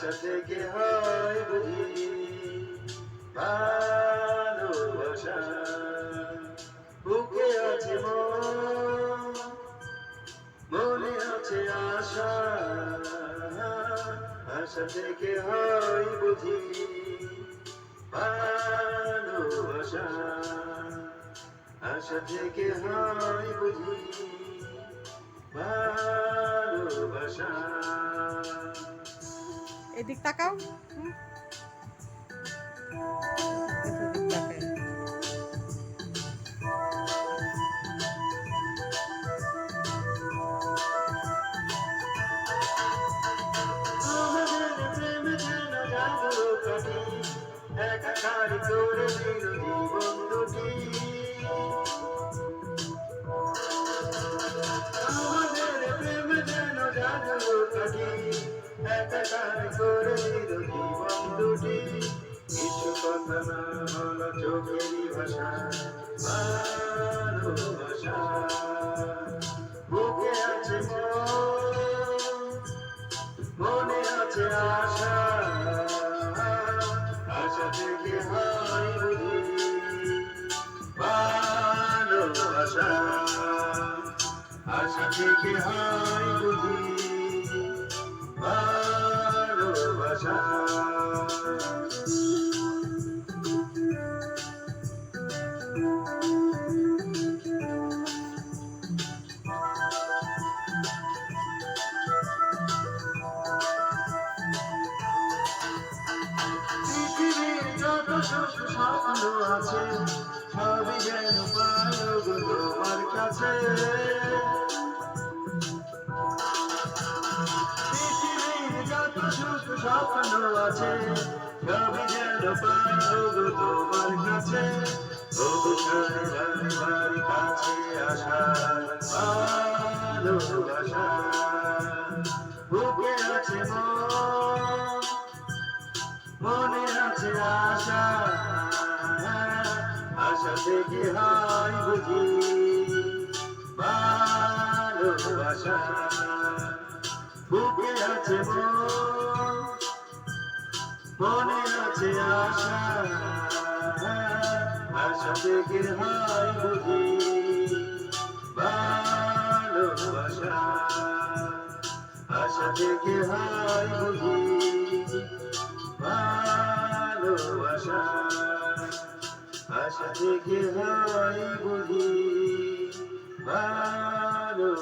আশা থেকে হয় বুঝি ভালোবাসা। বুকে আছে মন, মনে আছে আশা, আশা থেকে হয় বুঝি ভালোবাসা। আশা থেকে হয় বুঝি ভালোবাসা। এদিক তাকাও। এদিক তাকাই। আমাদের প্রেম যেন জাদু কাঠি, একাকার করে দিল জীবন দুটি। আমাদের প্রেম যেন জাদু কাঠি, একাকার করে দিল জীবন দুটি। কিছু কথা না বলা চোখেরই ভাষা ভালোবাসা। বুকে আছে মন, মনে আছে আশা, আশা থেকে হয় বুঝি ভালোবাসা। আশা থেকে হয় বুঝি ভালোবাসা। পৃথিবীর যত সুখ স্বপ্ন আছে সবই যেন পাবো গো তোমার কাছে। পৃথিবীর যত সুখ স্বপ্ন আছে সবই যেন পাবো গো তোমার কাছে। তবু বারবার কাছে আসা ভালোবাসা। বুকে আছে মন, মনে আছে আশা, আশা থেকে হয় বুঝি ভালোবাসা। বুকে আছে মন, মনে আছে আশা, আশা থেকে হয় বুঝি ভালোবাসা। আশা থেকে হয় বুঝি ভালোবাসা। আশা থেকে হয় বুঝি ভালোবাসা।